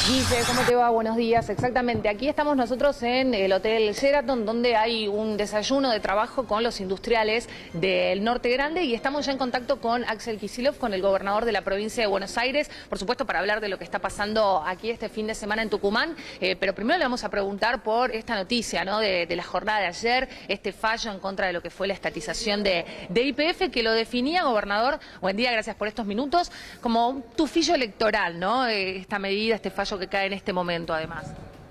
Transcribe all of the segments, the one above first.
Guille, ¿cómo te va? Buenos días. Exactamente, aquí estamos nosotros en el Hotel Sheraton, donde hay un desayuno de trabajo con los industriales del Norte Grande y estamos ya en contacto con Axel Kicillof, con el gobernador de la provincia de Buenos Aires, por supuesto para hablar de lo que está pasando aquí este fin de semana en Tucumán, pero primero le vamos a preguntar por esta noticia, ¿no? de la jornada de ayer, este fallo en contra de lo que fue la estatización de YPF, que lo definía, gobernador, buen día, gracias por estos minutos, como un tufillo electoral, ¿no? Esta medida, este fallo que cae en este momento, además.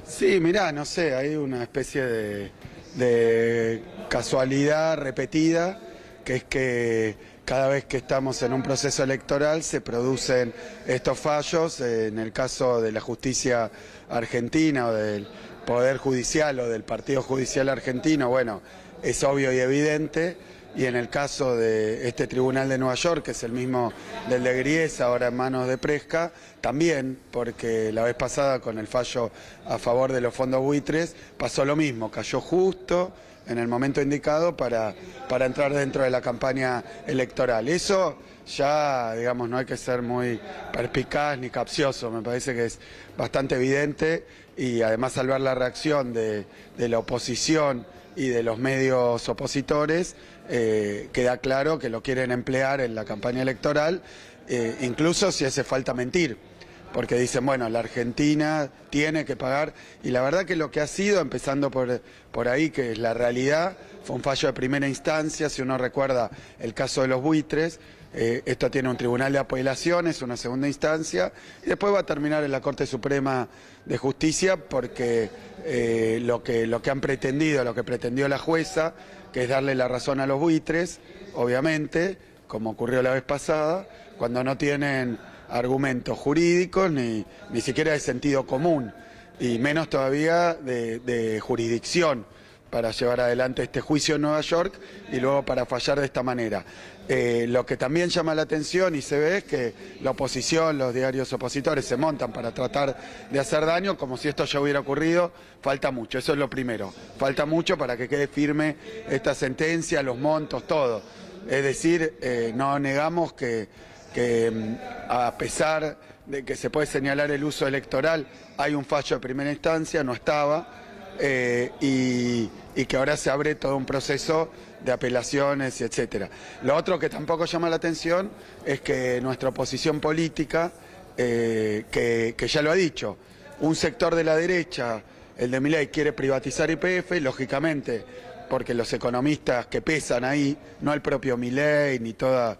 Sí, mirá, no sé, hay una especie de casualidad repetida, que es que cada vez que estamos en un proceso electoral se producen estos fallos. En el caso de la justicia argentina o del Poder Judicial o del Partido Judicial argentino, bueno, es obvio y evidente. Y en el caso de este tribunal de Nueva York, que es el mismo del de Gries, ahora en manos de Presca, también, porque la vez pasada con el fallo a favor de los fondos buitres pasó lo mismo, cayó justo en el momento indicado para entrar dentro de la campaña electoral. Eso ya, digamos, no hay que ser muy perspicaz ni capcioso, me parece que es bastante evidente, y además al ver la reacción de la oposición y de los medios opositores, queda claro que lo quieren emplear en la campaña electoral, incluso si hace falta mentir, porque dicen, bueno, la Argentina tiene que pagar, y la verdad que lo que ha sido, empezando por ahí, que es la realidad, fue un fallo de primera instancia. Si uno recuerda el caso de los buitres, esto tiene un tribunal de apelaciones, una segunda instancia, y después va a terminar en la Corte Suprema de Justicia, porque lo que han pretendido, lo que pretendió la jueza, que es darle la razón a los buitres, obviamente, como ocurrió la vez pasada, cuando no tienen argumentos jurídicos ni siquiera de sentido común, y menos todavía de jurisdicción, para llevar adelante este juicio en Nueva York y luego para fallar de esta manera. Lo que también llama la atención y se ve es que la oposición, los diarios opositores se montan para tratar de hacer daño como si esto ya hubiera ocurrido. Falta mucho, eso es lo primero. Falta mucho para que quede firme esta sentencia, los montos, todo. Es decir, no negamos que a pesar de que se puede señalar el uso electoral, hay un fallo de primera instancia, no estaba. Y que ahora se abre todo un proceso de apelaciones, etcétera. Lo otro que tampoco llama la atención es que nuestra oposición política, que ya lo ha dicho, un sector de la derecha, el de Milei, quiere privatizar YPF, lógicamente, porque los economistas que pesan ahí, no el propio Milei ni todos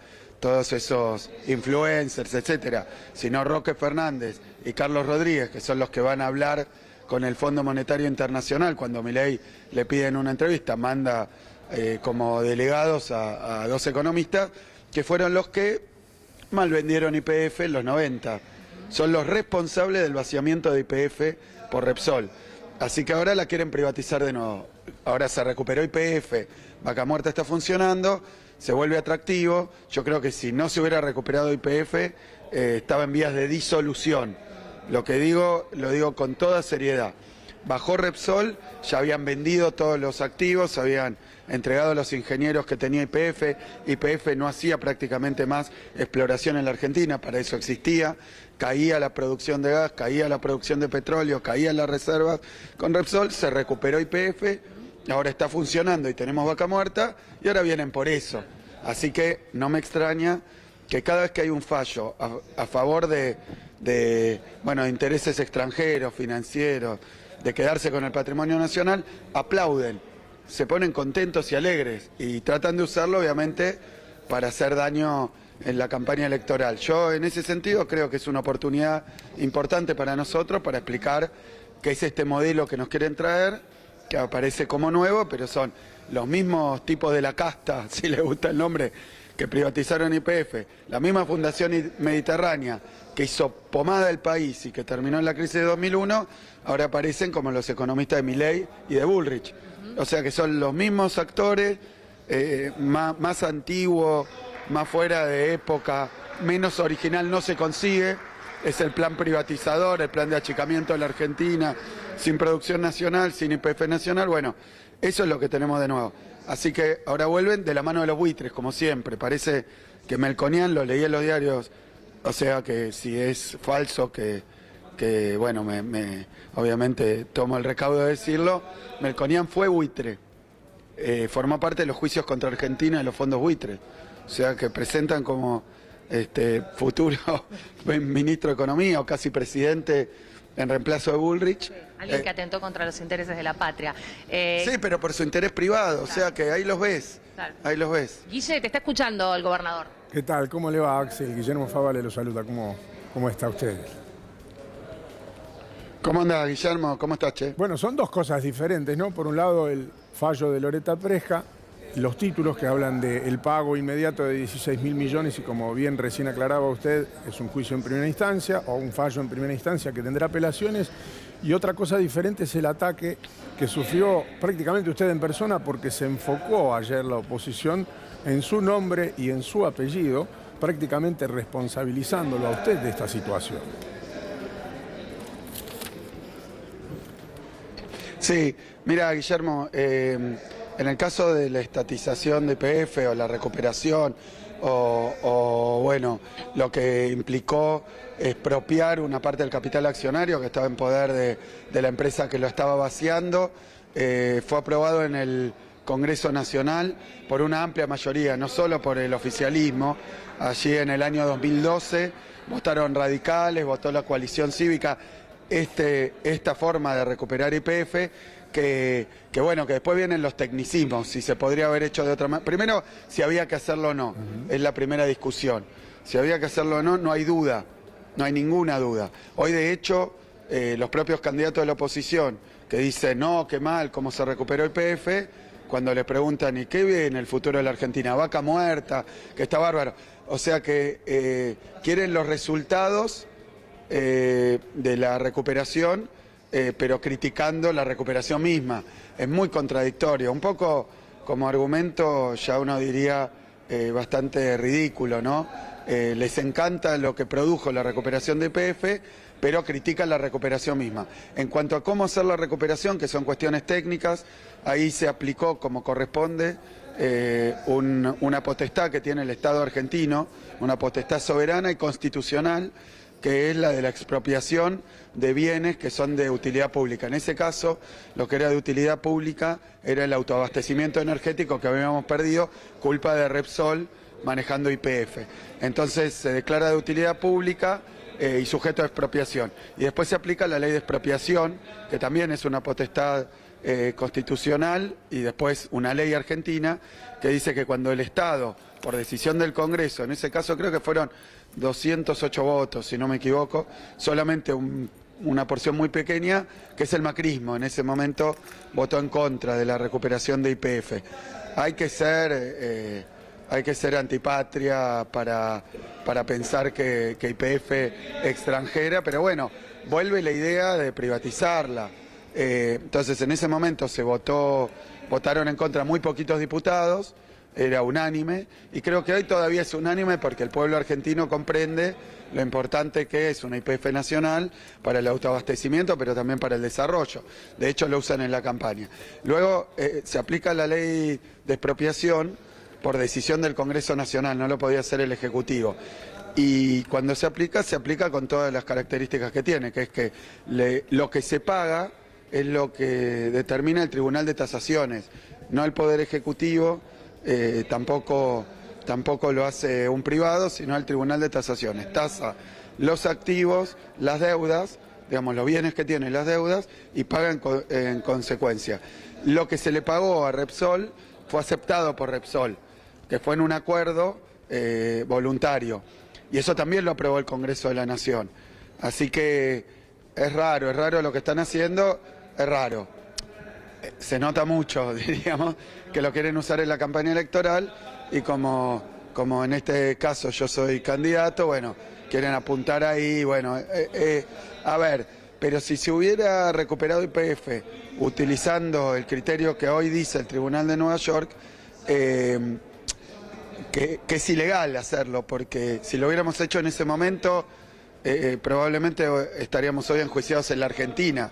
esos influencers, etcétera, sino Roque Fernández y Carlos Rodríguez, que son los que van a hablar con el Fondo Monetario Internacional. Cuando Milei le piden una entrevista, manda como delegados a dos economistas, que fueron los que mal vendieron YPF en los 90. Son los responsables del vaciamiento de YPF por Repsol. Así que ahora la quieren privatizar de nuevo. Ahora se recuperó YPF, Vaca Muerta está funcionando, se vuelve atractivo. Yo creo que si no se hubiera recuperado YPF, estaba en vías de disolución. Lo que digo, lo digo con toda seriedad. Bajó Repsol, ya habían vendido todos los activos, habían entregado a los ingenieros que tenía YPF. YPF no hacía prácticamente más exploración en la Argentina, para eso existía. Caía la producción de gas, caía la producción de petróleo, caían las reservas. Con Repsol se recuperó YPF, ahora está funcionando y tenemos Vaca Muerta, y ahora vienen por eso. Así que no me extraña que cada vez que hay un fallo a favor de intereses extranjeros, financieros, de quedarse con el patrimonio nacional, aplauden, se ponen contentos y alegres y tratan de usarlo obviamente para hacer daño en la campaña electoral. Yo en ese sentido creo que es una oportunidad importante para nosotros para explicar qué es este modelo que nos quieren traer, que aparece como nuevo, pero son los mismos tipos de la casta, si les gusta el nombre, que privatizaron YPF, la misma Fundación Mediterránea que hizo pomada el país y que terminó en la crisis de 2001, ahora aparecen como los economistas de Milei y de Bullrich. O sea que son los mismos actores, más antiguos, más fuera de época, menos original no se consigue. Es el plan privatizador, el plan de achicamiento de la Argentina, sin producción nacional, sin YPF nacional. Bueno, eso es lo que tenemos de nuevo. Así que ahora vuelven de la mano de los buitres, como siempre. Parece que Melconian, lo leí en los diarios, o sea que si es falso que que bueno, obviamente tomo el recaudo de decirlo, Melconian fue buitre, formó parte de los juicios contra Argentina de los fondos buitres, o sea que presentan como futuro ministro de Economía o casi presidente en reemplazo de Bullrich. Alguien que atentó contra los intereses de la patria. Sí, pero por su interés privado, claro. O sea que ahí los ves, claro. Ahí los ves. Guille, te está escuchando el gobernador. ¿Qué tal? ¿Cómo le va, Axel? Guillermo Favale lo saluda. ¿Cómo está usted? ¿Cómo anda, Guillermo? ¿Cómo estás, che? Bueno, son dos cosas diferentes, ¿no? Por un lado, el fallo de Loretta Preska, los títulos que hablan del pago inmediato de 16.000 millones y como bien recién aclaraba usted, es un juicio en primera instancia o un fallo en primera instancia que tendrá apelaciones. Y otra cosa diferente es el ataque que sufrió prácticamente usted en persona porque se enfocó ayer la oposición en su nombre y en su apellido, prácticamente responsabilizándolo a usted de esta situación. Sí, mira, Guillermo, en el caso de la estatización de YPF o la recuperación o bueno, lo que implicó expropiar una parte del capital accionario que estaba en poder de la empresa que lo estaba vaciando, fue aprobado en el Congreso Nacional por una amplia mayoría, no solo por el oficialismo. Allí en el año 2012 votaron radicales, votó la coalición cívica esta forma de recuperar YPF, que bueno, que después vienen los tecnicismos, si se podría haber hecho de otra manera. Primero, si había que hacerlo o no, es la primera discusión. Si había que hacerlo o no, no hay duda, no hay ninguna duda. Hoy, de hecho, los propios candidatos de la oposición que dicen, no, qué mal, cómo se recuperó YPF, cuando les preguntan, ¿y qué viene el futuro de la Argentina? Vaca muerta, que está bárbaro. O sea que quieren los resultados de la recuperación, pero criticando la recuperación misma. Es muy contradictorio, un poco como argumento, ya uno diría, bastante ridículo, ¿no? Les encanta lo que produjo la recuperación de YPF, pero critican la recuperación misma. En cuanto a cómo hacer la recuperación, que son cuestiones técnicas, ahí se aplicó como corresponde una potestad que tiene el Estado argentino, una potestad soberana y constitucional, que es la de la expropiación de bienes que son de utilidad pública. En ese caso, lo que era de utilidad pública era el autoabastecimiento energético que habíamos perdido, culpa de Repsol manejando YPF. Entonces se declara de utilidad pública y sujeto a expropiación. Y después se aplica la ley de expropiación, que también es una potestad constitucional, y después una ley argentina que dice que cuando el Estado, por decisión del Congreso, en ese caso creo que fueron 208 votos, si no me equivoco, solamente una porción muy pequeña, que es el macrismo, en ese momento votó en contra de la recuperación de YPF. Hay que ser antipatria para pensar que YPF extranjera, pero bueno, vuelve la idea de privatizarla. Entonces en ese momento votaron en contra muy poquitos diputados, era unánime, y creo que hoy todavía es unánime porque el pueblo argentino comprende lo importante que es una YPF nacional para el autoabastecimiento, pero también para el desarrollo. De hecho lo usan en la campaña. Luego se aplica la ley de expropiación por decisión del Congreso Nacional, no lo podía hacer el Ejecutivo. Y cuando se aplica con todas las características que tiene, que es que lo que se paga es lo que determina el Tribunal de Tasaciones, no el Poder Ejecutivo, tampoco lo hace un privado, sino el Tribunal de Tasaciones. Tasa los activos, las deudas, digamos, los bienes que tienen las deudas, y paga en consecuencia. Lo que se le pagó a Repsol fue aceptado por Repsol, que fue en un acuerdo voluntario. Y eso también lo aprobó el Congreso de la Nación. Así que es raro lo que están haciendo, es raro. Se nota mucho, diríamos, que lo quieren usar en la campaña electoral, y como en este caso yo soy candidato, bueno, quieren apuntar ahí, bueno, a ver, pero si se hubiera recuperado YPF utilizando el criterio que hoy dice el Tribunal de Nueva York, que es ilegal hacerlo, porque si lo hubiéramos hecho en ese momento, probablemente estaríamos hoy enjuiciados en la Argentina,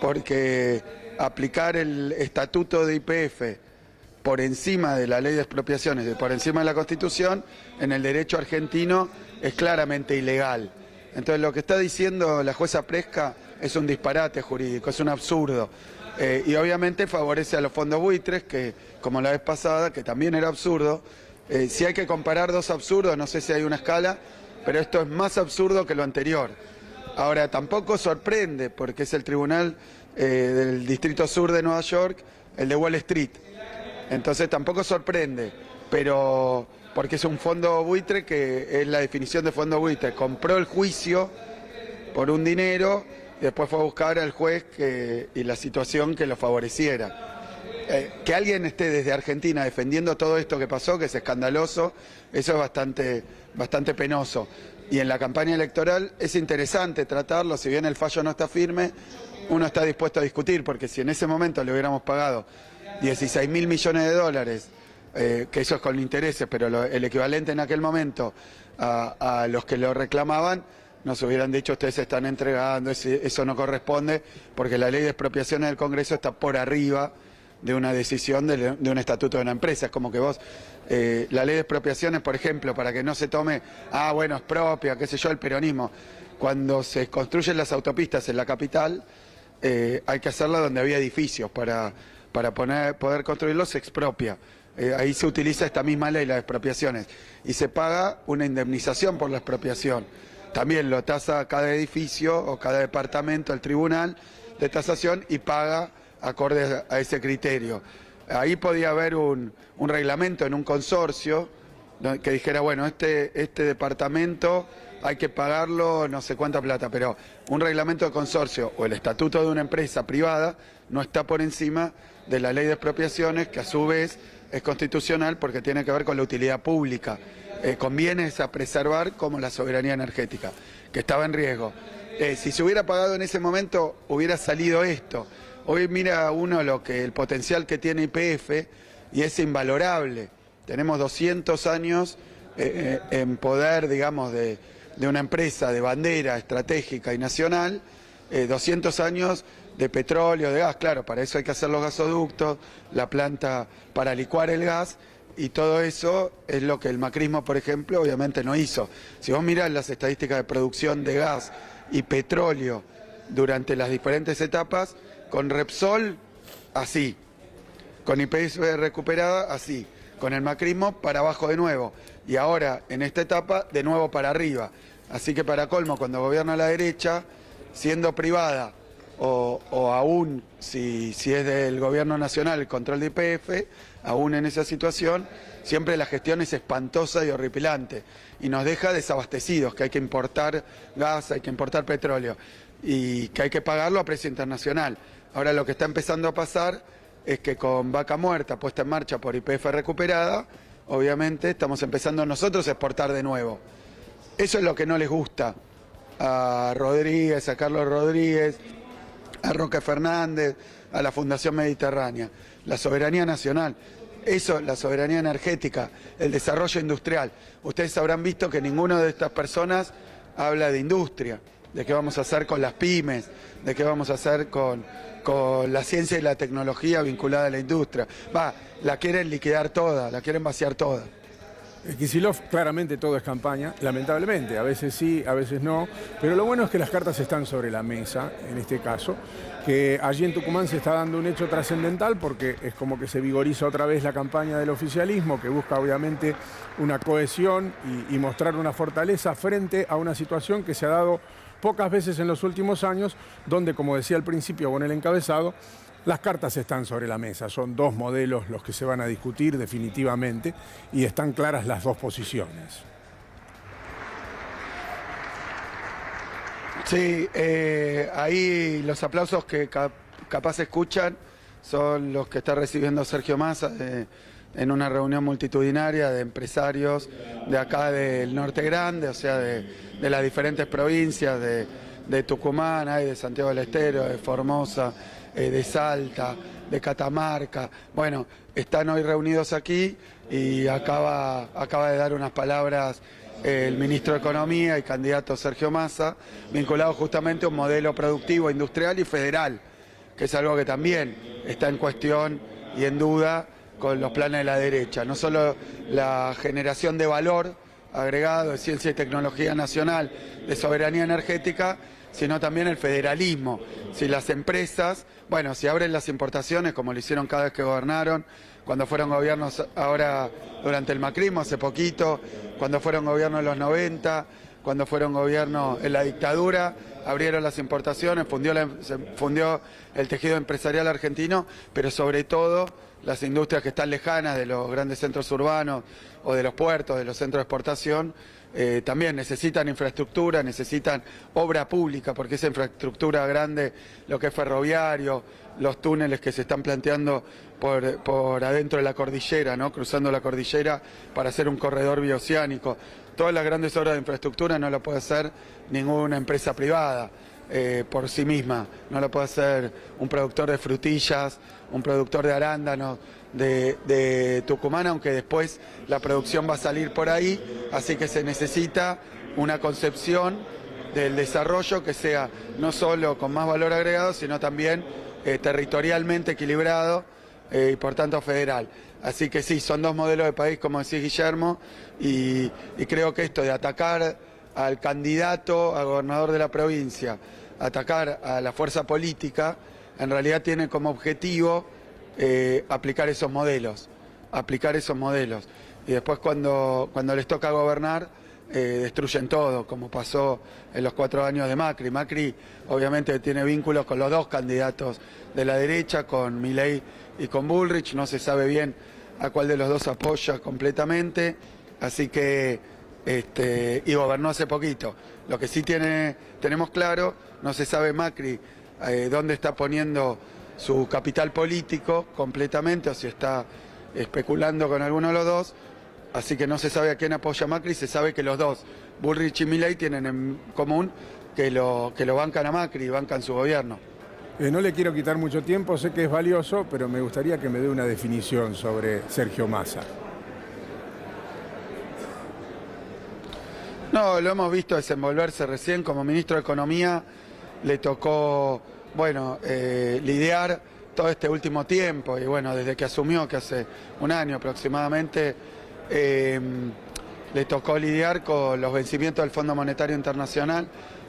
porque aplicar el estatuto de YPF por encima de la ley de expropiaciones, por encima de la Constitución, en el derecho argentino es claramente ilegal. Entonces lo que está diciendo la jueza Presca es un disparate jurídico, es un absurdo. Y obviamente favorece a los fondos buitres, que como la vez pasada, que también era absurdo. Si hay que comparar dos absurdos, no sé si hay una escala, pero esto es más absurdo que lo anterior. Ahora, tampoco sorprende, porque es el tribunal del Distrito Sur de Nueva York, el de Wall Street. Entonces tampoco sorprende, pero porque es un fondo buitre, que es la definición de fondo buitre. Compró el juicio por un dinero y después fue a buscar al juez y la situación que lo favoreciera. Que alguien esté desde Argentina defendiendo todo esto que pasó, que es escandaloso, eso es bastante penoso. Y en la campaña electoral es interesante tratarlo, si bien el fallo no está firme, uno está dispuesto a discutir, porque si en ese momento le hubiéramos pagado 16.000 millones de dólares, que eso es con intereses, pero el equivalente en aquel momento a los que lo reclamaban, nos hubieran dicho: ustedes se están entregando, eso no corresponde, porque la ley de expropiaciones del Congreso está por arriba de una decisión de un estatuto de una empresa. Es como que vos, la ley de expropiaciones, por ejemplo, para que no se tome, bueno, es propia, qué sé yo, el peronismo. Cuando se construyen las autopistas en la capital, hay que hacerla donde había edificios, para poder construirlos se expropia. Ahí se utiliza esta misma ley, las expropiaciones, y se paga una indemnización por la expropiación. También lo tasa cada edificio o cada departamento el tribunal de tasación y paga acorde a ese criterio. Ahí podía haber un reglamento en un consorcio que dijera: bueno, este departamento hay que pagarlo no sé cuánta plata, pero un reglamento de consorcio o el estatuto de una empresa privada no está por encima de la ley de expropiaciones, que a su vez es constitucional porque tiene que ver con la utilidad pública, con bienes a preservar como la soberanía energética, que estaba en riesgo. Si se hubiera pagado en ese momento, hubiera salido esto. Hoy mira uno el potencial que tiene YPF y es invalorable. Tenemos 200 años en poder, digamos, de una empresa de bandera estratégica y nacional, 200 años de petróleo, de gas. Claro, para eso hay que hacer los gasoductos, la planta para licuar el gas, y todo eso es lo que el macrismo, por ejemplo, obviamente no hizo. Si vos mirás las estadísticas de producción de gas y petróleo durante las diferentes etapas, con Repsol, así, con YPF recuperada, así, con el macrismo para abajo de nuevo, y ahora en esta etapa de nuevo para arriba. Así que para colmo, cuando gobierna la derecha, siendo privada o aún si es del gobierno nacional el control de YPF, aún en esa situación, siempre la gestión es espantosa y horripilante y nos deja desabastecidos, que hay que importar gas, hay que importar petróleo y que hay que pagarlo a precio internacional. Ahora lo que está empezando a pasar es que con Vaca Muerta puesta en marcha por YPF recuperada, obviamente estamos empezando nosotros a exportar de nuevo. Eso es lo que no les gusta a Rodríguez, a Carlos Rodríguez, a Roque Fernández, a la Fundación Mediterránea. La soberanía nacional, eso, la soberanía energética, el desarrollo industrial. Ustedes habrán visto que ninguno de estas personas habla de industria, de qué vamos a hacer con las pymes, de qué vamos a hacer con la ciencia y la tecnología vinculada a la industria. La quieren liquidar toda, la quieren vaciar toda. Kicillof, claramente todo es campaña, lamentablemente, a veces sí, a veces no, pero lo bueno es que las cartas están sobre la mesa, en este caso, que allí en Tucumán se está dando un hecho trascendental porque es como que se vigoriza otra vez la campaña del oficialismo, que busca obviamente una cohesión y mostrar una fortaleza frente a una situación que se ha dado pocas veces en los últimos años, donde, como decía al principio con el encabezado, las cartas están sobre la mesa, son dos modelos los que se van a discutir definitivamente y están claras las dos posiciones. Sí, ahí los aplausos que capaz escuchan son los que está recibiendo Sergio Massa en una reunión multitudinaria de empresarios de acá del Norte Grande, o sea, de las diferentes provincias, de Tucumán, de Santiago del Estero, de Formosa, de Salta, de Catamarca. Bueno, están hoy reunidos aquí y acaba de dar unas palabras el ministro de Economía y candidato Sergio Massa, vinculado justamente a un modelo productivo, industrial y federal, que es algo que también está en cuestión y en duda con los planes de la derecha. No solo la generación de valor agregado de ciencia y tecnología nacional, de soberanía energética, sino también el federalismo. Si las empresas, bueno, si abren las importaciones, como lo hicieron cada vez que gobernaron, cuando fueron gobiernos ahora durante el macrismo, hace poquito, cuando fueron gobiernos en los 90, cuando fueron gobiernos en la dictadura, abrieron las importaciones, se fundió el tejido empresarial argentino, pero sobre todo las industrias que están lejanas de los grandes centros urbanos o de los puertos, de los centros de exportación, también necesitan infraestructura, necesitan obra pública, porque esa infraestructura grande, lo que es ferroviario, los túneles que se están planteando por adentro de la cordillera, ¿no? Cruzando la cordillera para hacer un corredor bioceánico. Todas las grandes obras de infraestructura no lo puede hacer ninguna empresa privada por sí misma. No lo puede hacer un productor de frutillas, un productor de arándanos de Tucumán, aunque después la producción va a salir por ahí. Así que se necesita una concepción del desarrollo que sea no solo con más valor agregado, sino también territorialmente equilibrado y por tanto federal. Así que sí, son dos modelos de país, como decís, Guillermo, y creo que esto de atacar al candidato a gobernador de la provincia, atacar a la fuerza política, en realidad tiene como objetivo aplicar esos modelos. Y después cuando les toca gobernar, destruyen todo, como pasó en los 4 años de Macri. Macri obviamente tiene vínculos con los dos candidatos de la derecha, con Milei y con Bullrich, no se sabe bien a cuál de los dos apoya completamente, así que y gobernó hace poquito. Lo que sí tenemos claro, no se sabe Macri dónde está poniendo su capital político completamente, o si está especulando con alguno de los dos. Así que no se sabe a quién apoya Macri, se sabe que los dos, Bullrich y Milei, tienen en común que lo bancan a Macri y bancan su gobierno. No le quiero quitar mucho tiempo, sé que es valioso, pero me gustaría que me dé una definición sobre Sergio Massa. No, lo hemos visto desenvolverse recién como ministro de Economía, le tocó, bueno, lidiar todo este último tiempo, y bueno, desde que asumió, que hace un año aproximadamente, le tocó lidiar con los vencimientos del Fondo Monetario Internacional.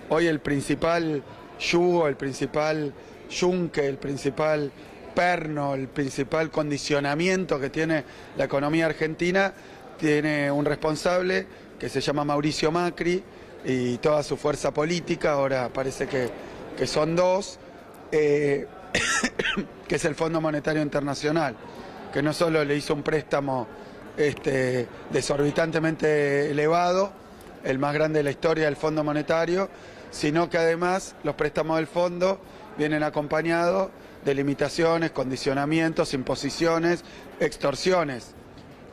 Hoy el principal yugo, el principal yunque, el principal perno, el principal condicionamiento que tiene la economía argentina, tiene un responsable que se llama Mauricio Macri y toda su fuerza política. Ahora parece que son dos, que es el Fondo Monetario Internacional, que no solo le hizo un préstamo desorbitantemente elevado, el más grande de la historia del Fondo Monetario, sino que además los préstamos del fondo vienen acompañados de limitaciones, condicionamientos, imposiciones, extorsiones,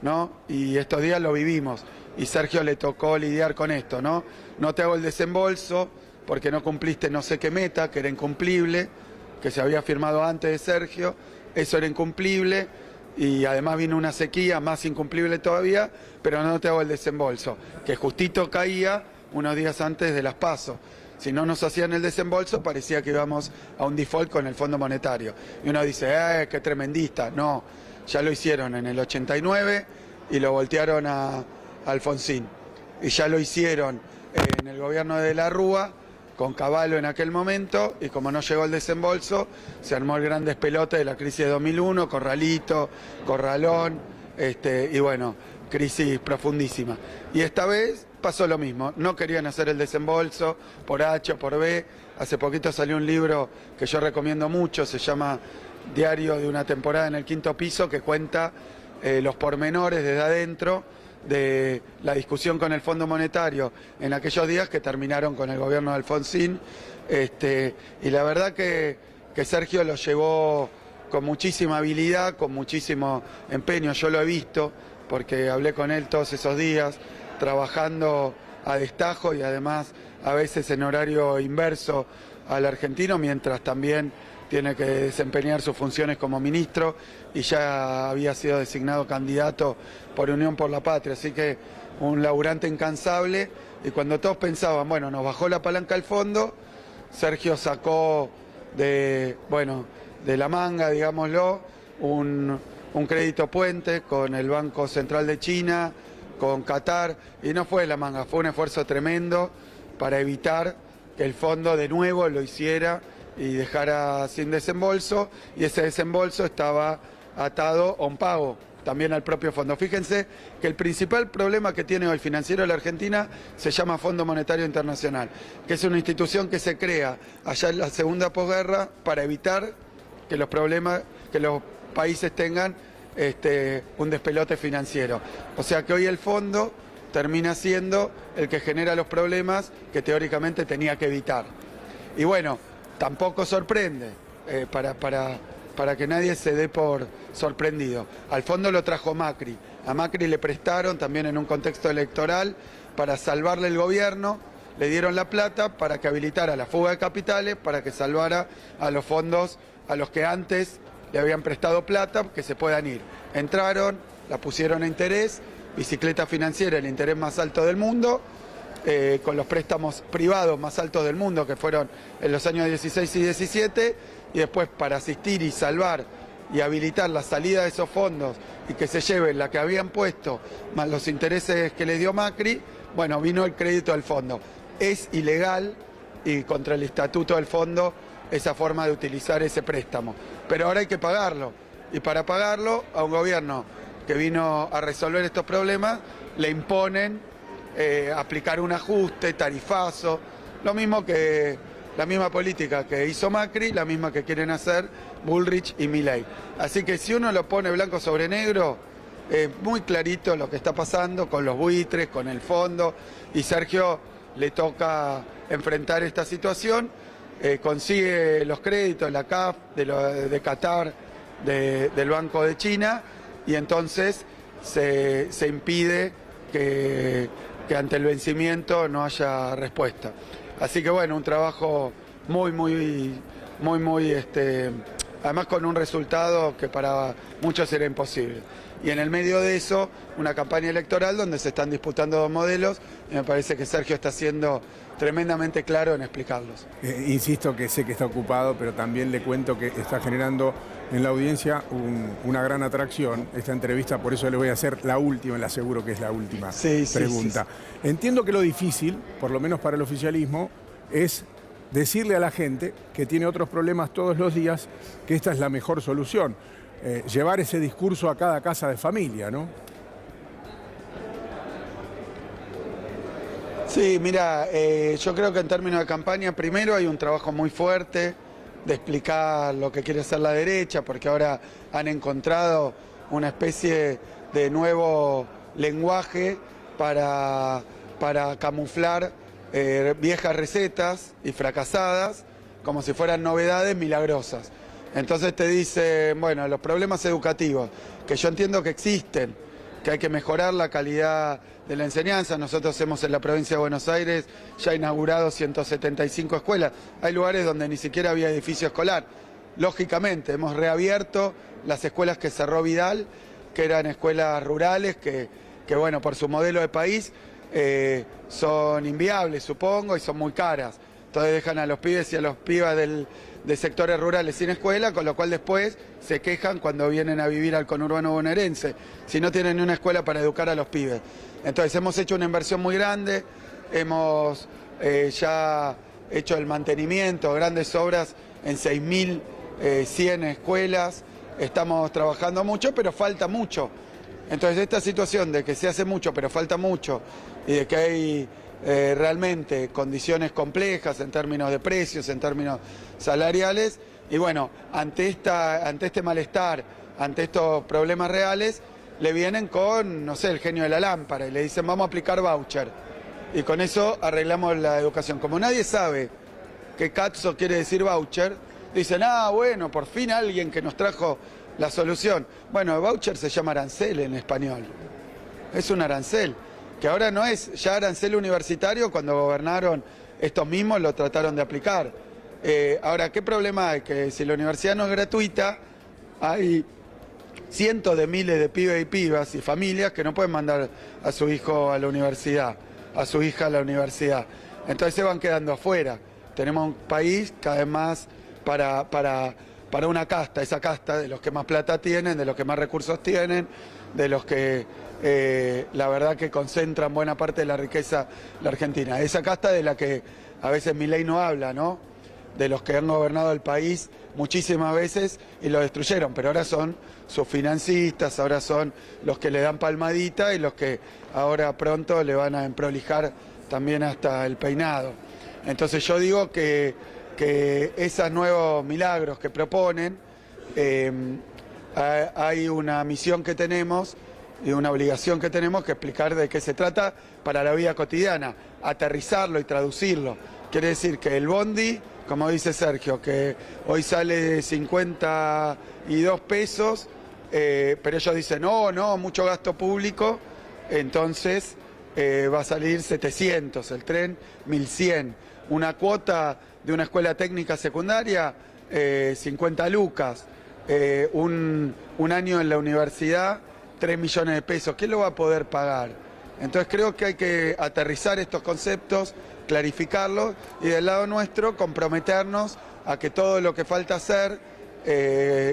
¿no? Y estos días lo vivimos, y Sergio le tocó lidiar con esto, ¿no? No te hago el desembolso porque no cumpliste no sé qué meta, que era incumplible, que se había firmado antes de Sergio, eso era incumplible, y además vino una sequía más incumplible todavía, pero no te hago el desembolso, que justito caía unos días antes de las PASO. Si no nos hacían el desembolso, parecía que íbamos a un default con el Fondo Monetario. Y uno dice, qué tremendista. No, ya lo hicieron en el 89 y lo voltearon a Alfonsín. Y ya lo hicieron en el gobierno de la Rúa, con Cavallo en aquel momento, y como no llegó el desembolso, se armó el gran despelote de la crisis de 2001, Corralito, Corralón, y bueno, crisis profundísima. Y esta vez pasó lo mismo, no querían hacer el desembolso por H o por B. Hace poquito salió un libro que yo recomiendo mucho, se llama Diario de una temporada en el quinto piso, que cuenta los pormenores desde adentro de la discusión con el Fondo Monetario en aquellos días que terminaron con el gobierno de Alfonsín, y la verdad que Sergio lo llevó con muchísima habilidad, con muchísimo empeño. Yo lo he visto porque hablé con él todos esos días, trabajando a destajo y además a veces en horario inverso al argentino, mientras también tiene que desempeñar sus funciones como ministro, y ya había sido designado candidato por Unión por la Patria, así que un laburante incansable. Y cuando todos pensaban, bueno, nos bajó la palanca al fondo, Sergio sacó de la manga, digámoslo, un crédito puente con el Banco Central de China, con Qatar, y no fue la manga, fue un esfuerzo tremendo para evitar que el fondo de nuevo lo hiciera y dejara sin desembolso, y ese desembolso estaba atado a un pago también al propio fondo. Fíjense que el principal problema que tiene hoy financiero de la Argentina se llama Fondo Monetario Internacional, que es una institución que se crea allá en la segunda posguerra para evitar que los países tengan un despelote financiero. O sea que hoy el fondo termina siendo el que genera los problemas que teóricamente tenía que evitar. Y bueno, tampoco sorprende, para que nadie se dé por sorprendido. Al fondo lo trajo Macri. A Macri le prestaron también en un contexto electoral para salvarle el gobierno, le dieron la plata para que habilitara la fuga de capitales, para que salvara a los fondos a los que antes le habían prestado plata, que se puedan ir. Entraron, la pusieron a interés, bicicleta financiera, el interés más alto del mundo, con los préstamos privados más altos del mundo, que fueron en los años 16 y 17, y después para asistir y salvar y habilitar la salida de esos fondos y que se lleven la que habían puesto, más los intereses que le dio Macri, bueno, vino el crédito del fondo. Es ilegal y contra el estatuto del fondo esa forma de utilizar ese préstamo. Pero ahora hay que pagarlo. Y para pagarlo, a un gobierno que vino a resolver estos problemas, le imponen aplicar un ajuste, tarifazo, lo mismo que la misma política que hizo Macri, la misma que quieren hacer Bullrich y Milei. Así que si uno lo pone blanco sobre negro, es muy clarito lo que está pasando con los buitres, con el fondo, y Sergio le toca enfrentar esta situación, consigue los créditos, la CAF, de Qatar, del Banco de China, y entonces se impide que ante el vencimiento no haya respuesta. Así que bueno, un trabajo muy, además con un resultado que para muchos era imposible. Y en el medio de eso, una campaña electoral donde se están disputando dos modelos, y me parece que Sergio está siendo tremendamente claro en explicarlos. Insisto que sé que está ocupado, pero también le cuento que está generando en la audiencia una gran atracción esta entrevista, por eso le voy a hacer la última, le aseguro que es la última pregunta. Sí. Entiendo que lo difícil, por lo menos para el oficialismo, es decirle a la gente que tiene otros problemas todos los días que esta es la mejor solución. Llevar ese discurso a cada casa de familia, ¿no? Sí, mira, yo creo que en términos de campaña, primero hay un trabajo muy fuerte de explicar lo que quiere hacer la derecha, porque ahora han encontrado una especie de nuevo lenguaje para camuflar viejas recetas y fracasadas como si fueran novedades milagrosas. Entonces te dicen, bueno, los problemas educativos, que yo entiendo que existen, que hay que mejorar la calidad de la enseñanza. Nosotros hemos en la provincia de Buenos Aires ya inaugurado 175 escuelas. Hay lugares donde ni siquiera había edificio escolar. Lógicamente, hemos reabierto las escuelas que cerró Vidal, que eran escuelas rurales, que bueno, por su modelo de país son inviables, supongo, y son muy caras. Entonces dejan a los pibes y a los pibas de sectores rurales sin escuela, con lo cual después se quejan cuando vienen a vivir al conurbano bonaerense, si no tienen ni una escuela para educar a los pibes. Entonces hemos hecho una inversión muy grande, hemos ya hecho el mantenimiento, grandes obras en 6.100 escuelas, estamos trabajando mucho, pero falta mucho. Entonces esta situación de que se hace mucho, pero falta mucho, y de que hay realmente condiciones complejas en términos de precios, en términos salariales, y bueno, ante este malestar, ante estos problemas reales, le vienen con, no sé, el genio de la lámpara y le dicen vamos a aplicar voucher y con eso arreglamos la educación. Como nadie sabe qué cazzo quiere decir voucher, dicen, bueno, por fin alguien que nos trajo la solución. Bueno, el voucher se llama arancel en español, es un arancel, que ahora no es ya arancel universitario, cuando gobernaron estos mismos lo trataron de aplicar. Ahora, ¿qué problema hay? Que si la universidad no es gratuita, hay cientos de miles de pibes y pibas y familias que no pueden mandar a su hijo a la universidad, a su hija a la universidad. Entonces se van quedando afuera. Tenemos un país cada vez más para para una casta, esa casta de los que más plata tienen, de los que más recursos tienen, de los que la verdad que concentran buena parte de la riqueza de la Argentina. Esa casta de la que a veces Milei no habla, ¿no? De los que han gobernado el país muchísimas veces y lo destruyeron, pero ahora son sus financistas, ahora son los que le dan palmadita y los que ahora pronto le van a emprolijar también hasta el peinado. Entonces yo digo que esos nuevos milagros que proponen, hay una misión que tenemos y una obligación que tenemos que explicar de qué se trata para la vida cotidiana, aterrizarlo y traducirlo. Quiere decir que el bondi, como dice Sergio, que hoy sale 52 pesos, pero ellos dicen, no, mucho gasto público, entonces va a salir 700, el tren 1100. Una cuota de una escuela técnica secundaria, 50 lucas, un año en la universidad, 3 millones de pesos. ¿Quién lo va a poder pagar? Entonces creo que hay que aterrizar estos conceptos, clarificarlos y del lado nuestro comprometernos a que todo lo que falta hacer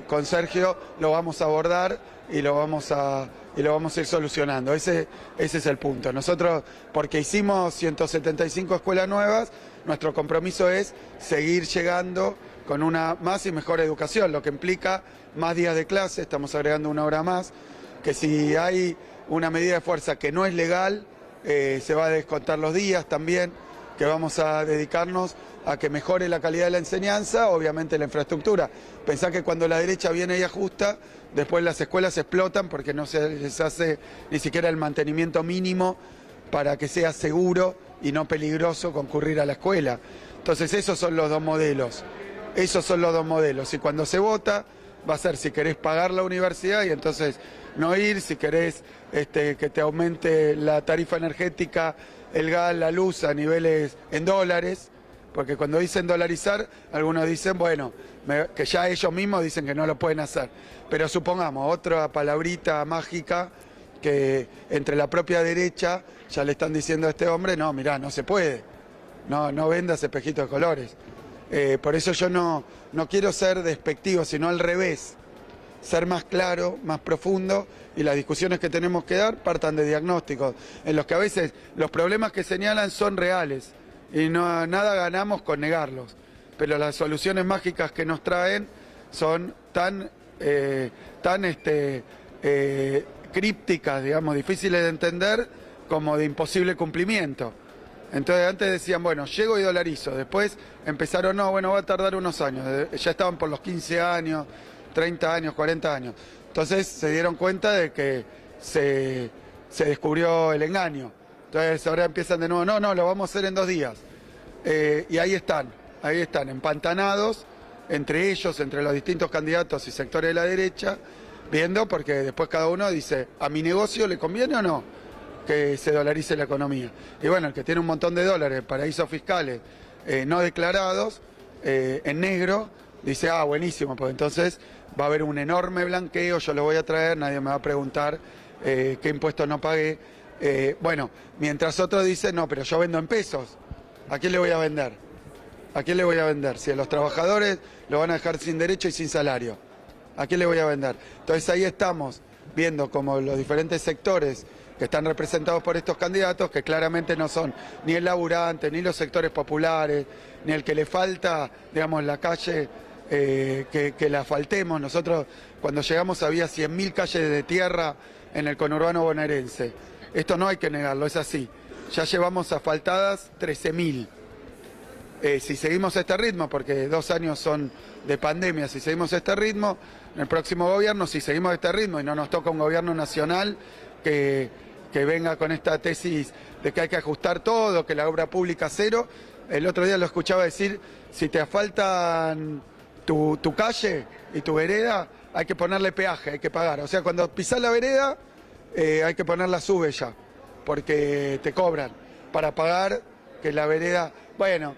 con Sergio lo vamos a abordar y lo vamos a ir solucionando. Ese es el punto. Nosotros, porque hicimos 175 escuelas nuevas, nuestro compromiso es seguir llegando con una más y mejor educación, lo que implica más días de clase, estamos agregando 1 hora más, que si hay una medida de fuerza que no es legal, se va a descontar los días también, que vamos a dedicarnos a que mejore la calidad de la enseñanza, obviamente la infraestructura. Pensá que cuando la derecha viene y ajusta, después las escuelas explotan porque no se les hace ni siquiera el mantenimiento mínimo para que sea seguro y no peligroso concurrir a la escuela. Entonces esos son los dos modelos. Y cuando se vota va a ser si querés pagar la universidad y entonces no ir, si querés que te aumente la tarifa energética, el gas, la luz a niveles en dólares, porque cuando dicen dolarizar, algunos dicen, bueno, que ya ellos mismos dicen que no lo pueden hacer. Pero supongamos, otra palabrita mágica que entre la propia derecha ya le están diciendo a este hombre, no, mirá, no se puede, no vendas espejitos de colores. Por eso yo no quiero ser despectivo, sino al revés, ser más claro, más profundo, y las discusiones que tenemos que dar partan de diagnósticos, en los que a veces los problemas que señalan son reales, y nada ganamos con negarlos, pero las soluciones mágicas que nos traen son tan crípticas, digamos, difíciles de entender, como de imposible cumplimiento. Entonces antes decían, bueno, llego y dolarizo, después empezaron, no, bueno, va a tardar unos años, ya estaban por los 15 años, 30 años, 40 años. Entonces se dieron cuenta de que se descubrió el engaño. Entonces ahora empiezan de nuevo, no, lo vamos a hacer en 2 días. Y ahí están, empantanados entre ellos, entre los distintos candidatos y sectores de la derecha, viendo, porque después cada uno dice, ¿a mi negocio le conviene o no que se dolarice la economía? Y bueno, el que tiene un montón de dólares en paraísos fiscales no declarados, en negro, dice, buenísimo, pues entonces va a haber un enorme blanqueo, yo lo voy a traer, nadie me va a preguntar qué impuestos no pagué. Bueno, mientras otros dicen, no, pero yo vendo en pesos, ¿a quién le voy a vender? ¿A quién le voy a vender? Si a los trabajadores lo van a dejar sin derecho y sin salario, ¿a quién le voy a vender? Entonces ahí estamos viendo como los diferentes sectores que están representados por estos candidatos, que claramente no son ni el laburante, ni los sectores populares, ni el que le falta, digamos, la calle, que la asfaltemos. Nosotros cuando llegamos había 100.000 calles de tierra en el conurbano bonaerense. Esto no hay que negarlo, es así. Ya llevamos asfaltadas 13.000. Si seguimos este ritmo, porque 2 años son de pandemia, si seguimos este ritmo, en el próximo gobierno, si seguimos este ritmo y no nos toca un gobierno nacional que venga con esta tesis de que hay que ajustar todo, que la obra pública cero. El otro día lo escuchaba decir, si te asfaltan tu calle y tu vereda, hay que ponerle peaje, hay que pagar. O sea, cuando pisás la vereda, hay que poner la sube ya, porque te cobran para pagar que la vereda... Bueno,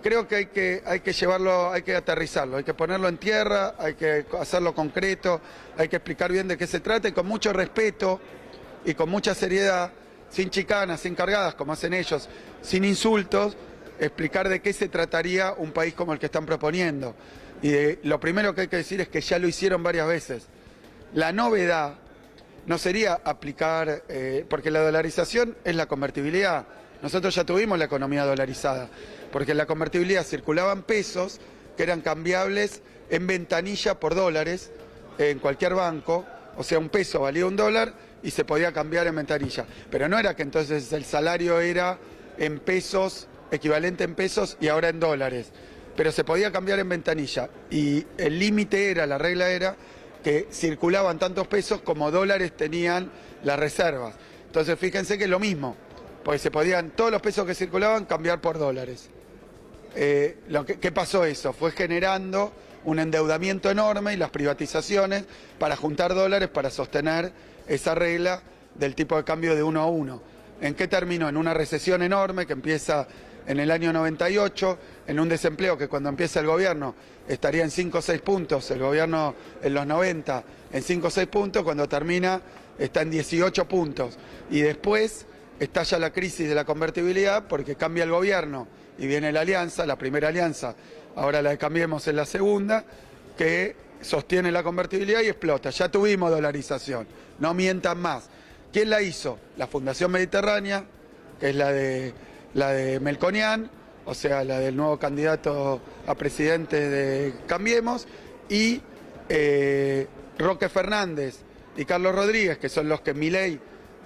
creo que hay que llevarlo, hay que aterrizarlo, hay que ponerlo en tierra, hay que hacerlo concreto, hay que explicar bien de qué se trata y con mucho respeto y con mucha seriedad, sin chicanas, sin cargadas como hacen ellos, sin insultos, explicar de qué se trataría un país como el que están proponiendo. Y lo primero que hay que decir es que ya lo hicieron varias veces. La novedad no sería aplicar, porque la dolarización es la convertibilidad. Nosotros ya tuvimos la economía dolarizada, porque en la convertibilidad circulaban pesos que eran cambiables en ventanilla por dólares en cualquier banco, o sea, un peso valía $1 y se podía cambiar en ventanilla. Pero no era que entonces el salario era en pesos, equivalente en pesos y ahora en dólares. Pero se podía cambiar en ventanilla y el límite era, la regla era que circulaban tantos pesos como dólares tenían las reservas. Entonces fíjense que es lo mismo, porque se podían todos los pesos que circulaban cambiar por dólares. ¿Qué pasó eso? Fue generando un endeudamiento enorme y las privatizaciones para juntar dólares para sostener esa regla del tipo de cambio de 1 a 1. ¿En qué terminó? En una recesión enorme que empieza en el año 98, en un desempleo que cuando empieza el gobierno estaría en 5 o 6 puntos, el gobierno en los 90 en 5 o 6 puntos, cuando termina está en 18 puntos. Y después estalla la crisis de la convertibilidad porque cambia el gobierno y viene la alianza, la primera alianza, ahora la de Cambiemos es la segunda, que sostiene la convertibilidad y explota. Ya tuvimos dolarización, no mientan más. ¿Quién la hizo? La Fundación Mediterránea, que es la de Melconian, o sea, la del nuevo candidato a presidente de Cambiemos, y Roque Fernández y Carlos Rodríguez, que son los que Milei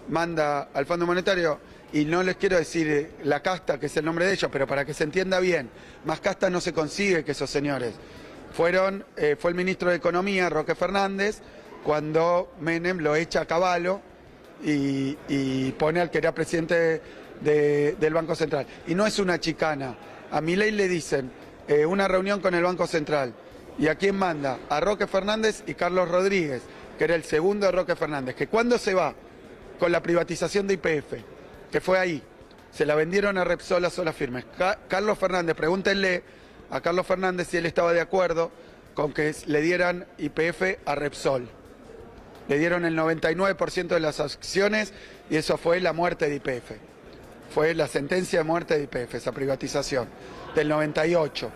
manda al Fondo Monetario, y no les quiero decir la casta, que es el nombre de ellos, pero para que se entienda bien, más casta no se consigue que esos señores. Fue el ministro de Economía, Roque Fernández, cuando Menem lo echa a Cavallo y pone al que era presidente del Banco Central. Y no es una chicana. A Milei le dicen una reunión con el Banco Central. ¿Y a quién manda? A Roque Fernández y Carlos Rodríguez, que era el segundo de Roque Fernández. Que cuando se va con la privatización de YPF, que fue ahí, se la vendieron a Repsol a solas firmes. Carlos Fernández, pregúntenle a Carlos Fernández si él estaba de acuerdo con que le dieran YPF a Repsol. Le dieron el 99% de las acciones y eso fue la muerte de YPF. Fue la sentencia de muerte de YPF, esa privatización, del 98,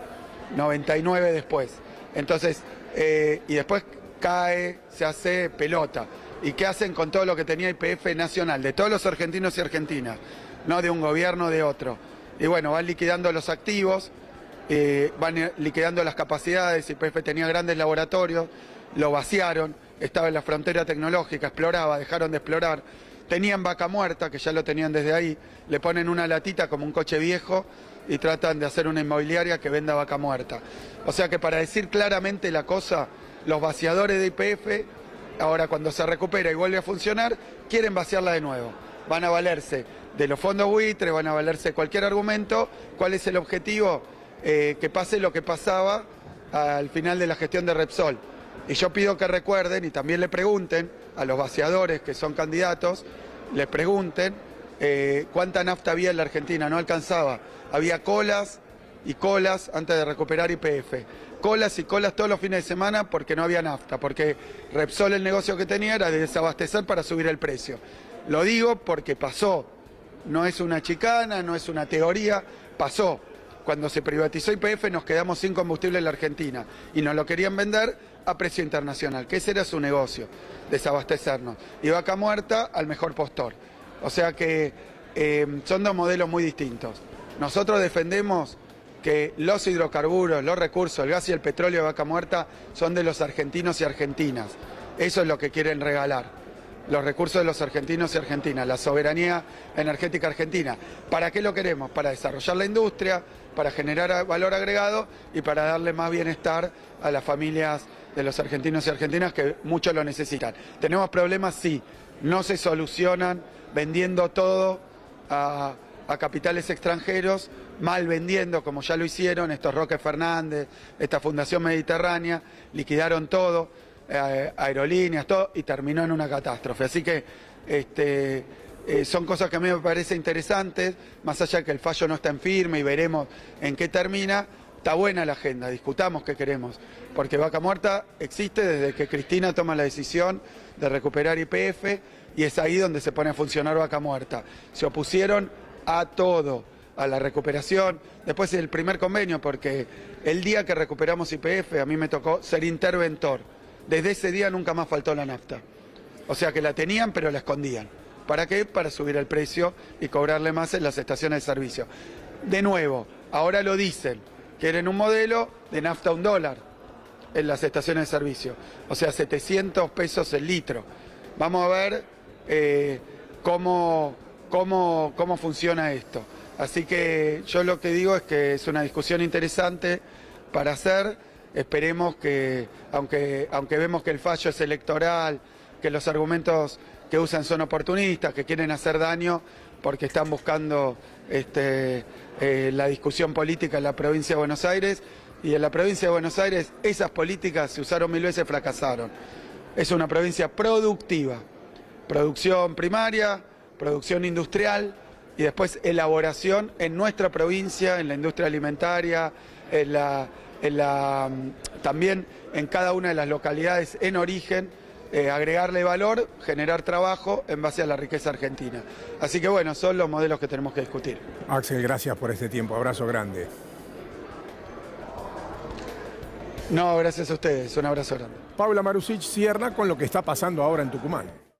99 después. Entonces, y después cae, se hace pelota. ¿Y qué hacen con todo lo que tenía YPF nacional? De todos los argentinos y argentinas, no de un gobierno o de otro. Y bueno, van liquidando los activos, van liquidando las capacidades. YPF tenía grandes laboratorios, lo vaciaron, estaba en la frontera tecnológica, exploraba, dejaron de explorar. Tenían vaca muerta, que ya lo tenían desde ahí, le ponen una latita como un coche viejo y tratan de hacer una inmobiliaria que venda vaca muerta. O sea que para decir claramente la cosa, los vaciadores de YPF, ahora cuando se recupera y vuelve a funcionar, quieren vaciarla de nuevo. Van a valerse de los fondos buitres, van a valerse de cualquier argumento. ¿Cuál es el objetivo? Que pase lo que pasaba al final de la gestión de Repsol. Y yo pido que recuerden y también le pregunten a los vaciadores que son candidatos, les pregunten cuánta nafta había en la Argentina, no alcanzaba. Había colas y colas antes de recuperar YPF. Colas y colas todos los fines de semana porque no había nafta, porque Repsol el negocio que tenía era de desabastecer para subir el precio. Lo digo porque pasó, no es una chicana, no es una teoría, pasó. Cuando se privatizó YPF nos quedamos sin combustible en la Argentina y nos lo querían vender a precio internacional, que ese era su negocio, desabastecernos. Y vaca muerta al mejor postor. O sea que son dos modelos muy distintos. Nosotros defendemos que los hidrocarburos, los recursos, el gas y el petróleo de vaca muerta son de los argentinos y argentinas. Eso es lo que quieren regalar. Los recursos de los argentinos y argentinas, la soberanía energética argentina. ¿Para qué lo queremos? Para desarrollar la industria, para generar valor agregado y para darle más bienestar a las familias de los argentinos y argentinas que mucho lo necesitan. ¿Tenemos problemas? Sí. No se solucionan vendiendo todo a capitales extranjeros, mal vendiendo, como ya lo hicieron estos Roque Fernández, esta Fundación Mediterránea, liquidaron todo, aerolíneas, todo, y terminó en una catástrofe. Así que son cosas que a mí me parecen interesantes, más allá de que el fallo no está en firme y veremos en qué termina. Está buena la agenda, discutamos qué queremos, porque vaca muerta existe desde que Cristina toma la decisión de recuperar YPF y es ahí donde se pone a funcionar vaca muerta. Se opusieron a todo, a la recuperación. Después el primer convenio, porque el día que recuperamos YPF a mí me tocó ser interventor. Desde ese día nunca más faltó la nafta. O sea que la tenían pero la escondían. ¿Para qué? Para subir el precio y cobrarle más en las estaciones de servicio. De nuevo, ahora lo dicen, quieren un modelo de nafta $1 en las estaciones de servicio. O sea, 700 pesos el litro. Vamos a ver cómo funciona esto. Así que yo lo que digo es que es una discusión interesante para hacer. Esperemos que, aunque vemos que el fallo es electoral, que los argumentos que usan son oportunistas, que quieren hacer daño porque están buscando la discusión política en la provincia de Buenos Aires, y en la provincia de Buenos Aires esas políticas se usaron 1000 veces, fracasaron. Es una provincia productiva, producción primaria, producción industrial y después elaboración en nuestra provincia, en la industria alimentaria, también en cada una de las localidades en origen, agregarle valor, generar trabajo en base a la riqueza argentina. Así que bueno, son los modelos que tenemos que discutir. Axel, gracias por este tiempo, abrazo grande. No, gracias a ustedes, un abrazo grande. Paula Marusic cierra con lo que está pasando ahora en Tucumán.